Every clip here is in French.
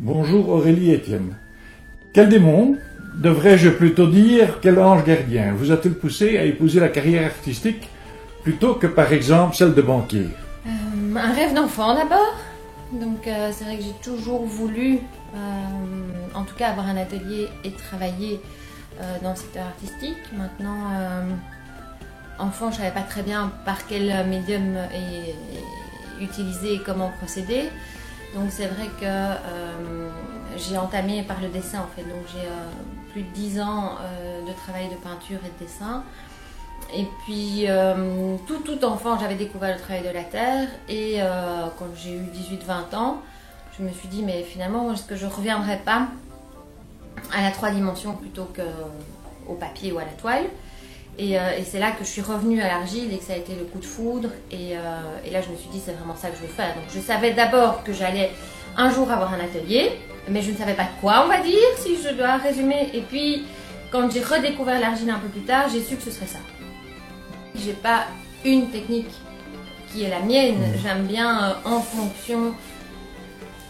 Bonjour Aurélie Etienne. Quel démon, devrais-je plutôt dire, quel ange gardien, vous a-t-il poussé à épouser la carrière artistique plutôt que par exemple celle de banquier? Un rêve d'enfant d'abord. Donc c'est vrai que j'ai toujours voulu, en tout cas avoir un atelier et travailler dans le secteur artistique. Maintenant, enfant, je ne savais pas très bien par quel médium utiliser et comment procéder. Donc c'est vrai que j'ai entamé par le dessin en fait. Donc j'ai plus de 10 ans de travail de peinture et de dessin. Et puis tout enfant, j'avais découvert le travail de la terre. Et quand j'ai eu 18-20 ans, je me suis dit mais finalement, est-ce que je ne reviendrai pas à la 3 dimensions plutôt qu'au papier ou à la toile? Et c'est là que je suis revenue à l'argile et que ça a été le coup de foudre. Et là, je me suis dit, c'est vraiment ça que je veux faire. Donc, je savais d'abord que j'allais un jour avoir un atelier, mais je ne savais pas de quoi, on va dire, si je dois résumer. Et puis, quand j'ai redécouvert l'argile un peu plus tard, j'ai su que ce serait ça. J'ai pas une technique qui est la mienne. J'aime bien en fonction.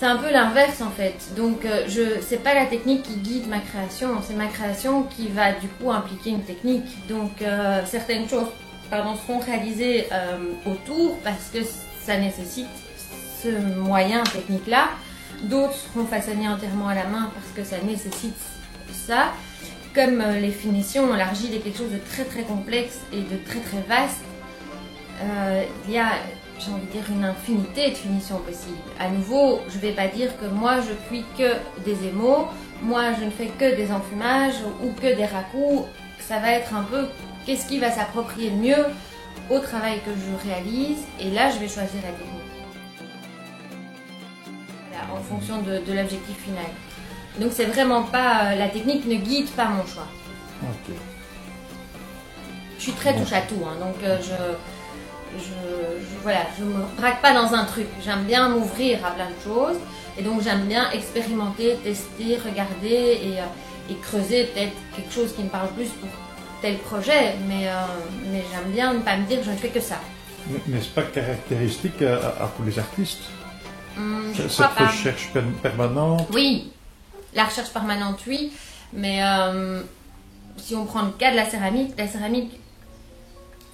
C'est un peu l'inverse en fait. Donc c'est pas la technique qui guide ma création, c'est ma création qui va du coup impliquer une technique. Donc certaines choses seront réalisées autour parce que ça nécessite ce moyen technique là. D'autres seront façonnées entièrement à la main parce que ça nécessite ça. Comme les finitions, l'argile est quelque chose de très très complexe et de très très vaste. Il y a, j'ai envie de dire, une infinité de finitions possibles. À nouveau, je ne vais pas dire que moi je cuis que des émaux, moi je ne fais que des enfumages ou que des racous. Ça va être un peu qu'est-ce qui va s'approprier le mieux au travail que je réalise, et là je vais choisir la technique. Voilà, en fonction de l'objectif final. Donc c'est vraiment pas, la technique ne guide pas mon choix. Okay. Je suis très touche à tout, hein, donc voilà, je me braque pas dans un truc. J'aime bien m'ouvrir à plein de choses et donc j'aime bien expérimenter, tester, regarder et creuser peut-être quelque chose qui me parle plus pour tel projet, mais j'aime bien ne pas me dire je ne fais que ça. N'est-ce pas caractéristique à tous les artistes? Cette recherche permanente? Oui, la recherche permanente, oui, mais si on prend le cas de la céramique,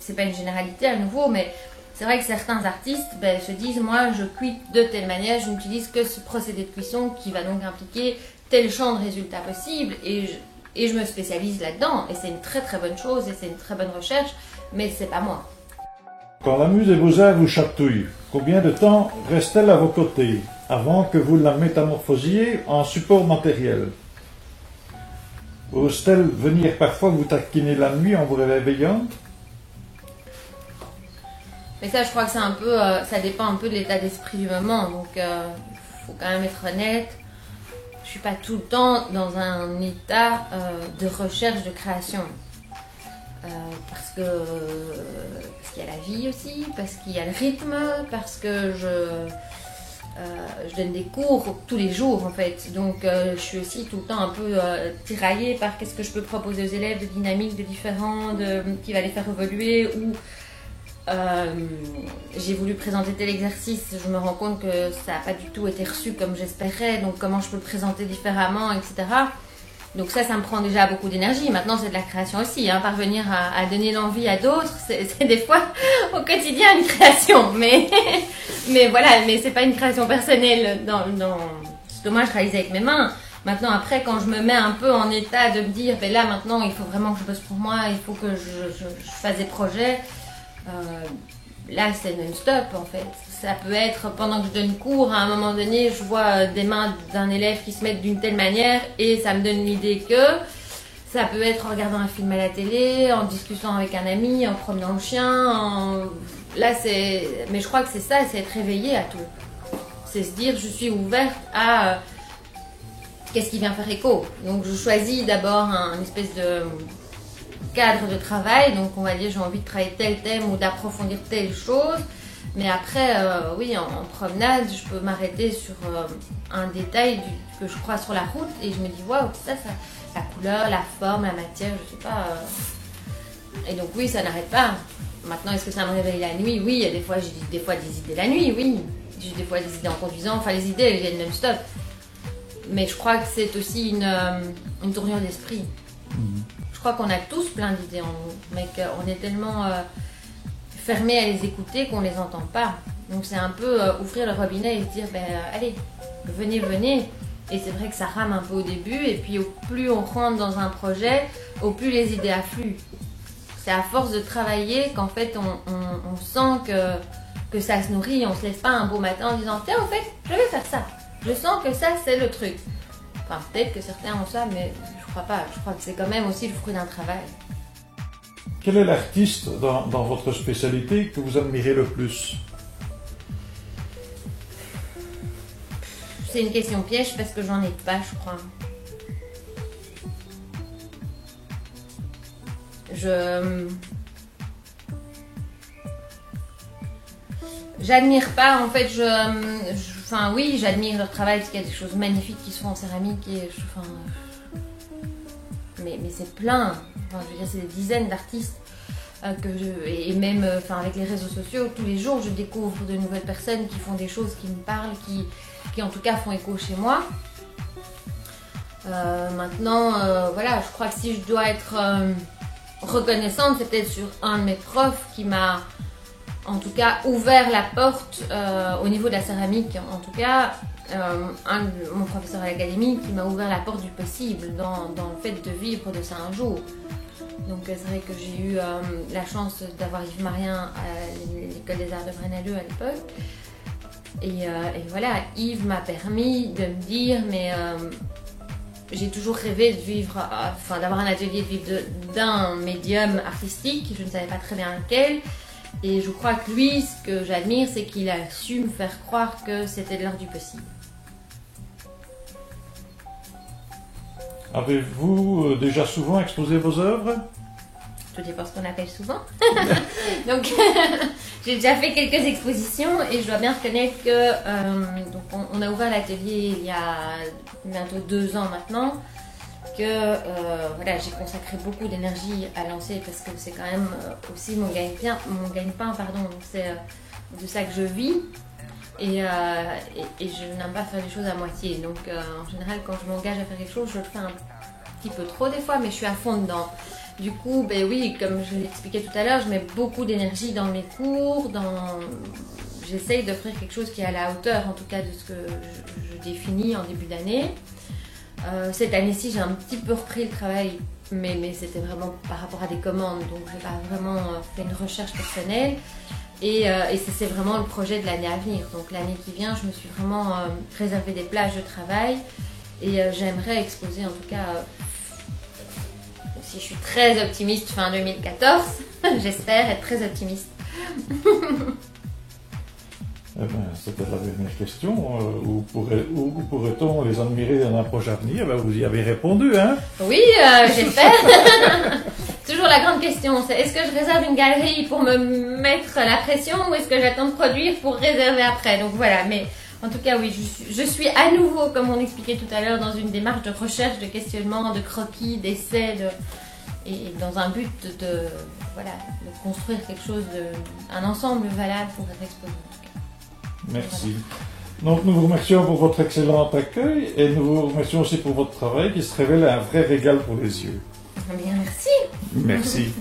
c'est pas une généralité à nouveau, mais c'est vrai que certains artistes se disent moi je cuis de telle manière, je n'utilise que ce procédé de cuisson qui va donc impliquer tel champ de résultats possible et je me spécialise là-dedans et c'est une très très bonne chose et c'est une très bonne recherche, mais c'est pas moi. Quand la muse des beaux-arts vous chatouille, combien de temps reste-t-elle à vos côtés avant que vous la métamorphosiez en support matériel? Ose-t-elle venir parfois vous taquiner la nuit en vous réveillant? Mais ça, je crois que c'est un peu, ça dépend un peu de l'état d'esprit du moment. Donc, il faut quand même être honnête. Je suis pas tout le temps dans un état de recherche, de création. Parce qu'il y a la vie aussi, parce qu'il y a le rythme, parce que je donne des cours tous les jours en fait. Donc, je suis aussi tout le temps un peu tiraillée par qu'est-ce que je peux proposer aux élèves de dynamique, de différent, qui va les faire évoluer ou j'ai voulu présenter tel exercice, je me rends compte que ça n'a pas du tout été reçu comme j'espérais, donc comment je peux le présenter différemment, etc. Donc ça me prend déjà beaucoup d'énergie. Maintenant, c'est de la création aussi, hein. Parvenir à donner l'envie à d'autres, c'est des fois au quotidien une création, mais voilà, mais c'est pas une création personnelle. Parce que moi, je réalise avec mes mains. Maintenant, après, quand je me mets un peu en état de me dire, ben là, maintenant, il faut vraiment que je bosse pour moi, il faut que je fasse des projets. Là c'est non-stop en fait. Ça peut être pendant que je donne cours, à un moment donné je vois des mains d'un élève qui se mettent d'une telle manière et ça me donne l'idée que ça peut être en regardant un film à la télé, en discutant avec un ami, en promenant le chien, mais je crois que c'est ça, c'est être réveillé à tout. C'est se dire je suis ouverte à qu'est-ce qui vient faire écho. Donc je choisis d'abord un espèce de cadre de travail, donc on va dire j'ai envie de travailler tel thème ou d'approfondir telle chose, mais après oui en promenade je peux m'arrêter sur un détail que je crois sur la route et je me dis waouh, ça la couleur, la forme, la matière, je sais pas et donc oui ça n'arrête pas. Maintenant est-ce que ça me réveille la nuit? Oui, il y a des fois j'ai des idées la nuit, oui, j'ai des fois des idées en conduisant, enfin les idées elles viennent non-stop. mais je crois que c'est aussi une tournure d'esprit. Je crois qu'on a tous plein d'idées en nous, mais qu'on est tellement fermé à les écouter qu'on les entend pas. Donc c'est un peu ouvrir le robinet et se dire, allez, venez, venez. Et c'est vrai que ça rame un peu au début, et puis au plus on rentre dans un projet, au plus les idées affluent. C'est à force de travailler qu'en fait on sent que ça se nourrit. On se laisse pas un beau matin en disant, tiens, en fait, je vais faire ça. Je sens que ça, c'est le truc. Enfin, peut-être que certains ont ça, mais je crois pas. Je crois que c'est quand même aussi le fruit d'un travail. Quel est l'artiste dans votre spécialité que vous admirez le plus? C'est une question piège parce que j'en ai pas, je crois. J'admire pas, en fait, enfin oui, j'admire leur travail parce qu'il y a des choses magnifiques qui se font en céramique mais c'est plein. Enfin, je veux dire, c'est des dizaines d'artistes et même avec les réseaux sociaux, tous les jours je découvre de nouvelles personnes qui font des choses qui me parlent, qui en tout cas font écho chez moi. Maintenant, voilà, je crois que si je dois être reconnaissante, c'est peut-être sur un de mes profs qui m'a en tout cas ouvert la porte au niveau de la céramique. En tout cas, mon professeur à l'académie qui m'a ouvert la porte du possible dans le fait de vivre de ça un jour. Donc c'est vrai que j'ai eu la chance d'avoir Yves Marien à l'école des arts de Braine-l'Alleud à l'époque. Et voilà, Yves m'a permis de me dire, mais j'ai toujours rêvé de vivre, d'avoir un atelier de vivre d'un médium artistique. Je ne savais pas très bien lequel. Et je crois que lui, ce que j'admire, c'est qu'il a su me faire croire que c'était l'heure du possible. Avez-vous déjà souvent exposé vos œuvres? Tout dépend ce qu'on appelle souvent. Donc, j'ai déjà fait quelques expositions et je dois bien reconnaître que donc on a ouvert l'atelier il y a bientôt 2 ans maintenant. Voilà, j'ai consacré beaucoup d'énergie à lancer parce que c'est quand même aussi mon gagne-pain, pardon. Donc c'est de ça que je vis et je n'aime pas faire des choses à moitié. Donc en général, quand je m'engage à faire quelque chose, je le fais un petit peu trop des fois, mais je suis à fond dedans. Du coup, oui, comme je l'expliquais tout à l'heure, je mets beaucoup d'énergie dans mes cours, j'essaye d'offrir quelque chose qui est à la hauteur, en tout cas, de ce que je définis en début d'année. Cette année-ci, j'ai un petit peu repris le travail, mais c'était vraiment par rapport à des commandes, donc je n'ai pas vraiment fait une recherche personnelle. Et c'est vraiment le projet de l'année à venir. Donc l'année qui vient, je me suis vraiment réservé des plages de travail et j'aimerais exposer, en tout cas, si je suis très optimiste, fin 2014, j'espère être très optimiste. C'était la dernière question. Où pourrait-on les admirer dans un proche avenir? Vous y avez répondu, hein? Oui, j'espère. Toujours la grande question, c'est est-ce que je réserve une galerie pour me mettre la pression ou est-ce que j'attends de produire pour réserver après? Donc voilà, mais en tout cas, oui, je suis à nouveau, comme on expliquait tout à l'heure, dans une démarche de recherche, de questionnement, de croquis, d'essais, et dans un but de construire quelque chose, un ensemble valable pour être exposé. Merci. Donc nous vous remercions pour votre excellent accueil et nous vous remercions aussi pour votre travail qui se révèle un vrai régal pour les yeux. Bien, merci. Merci.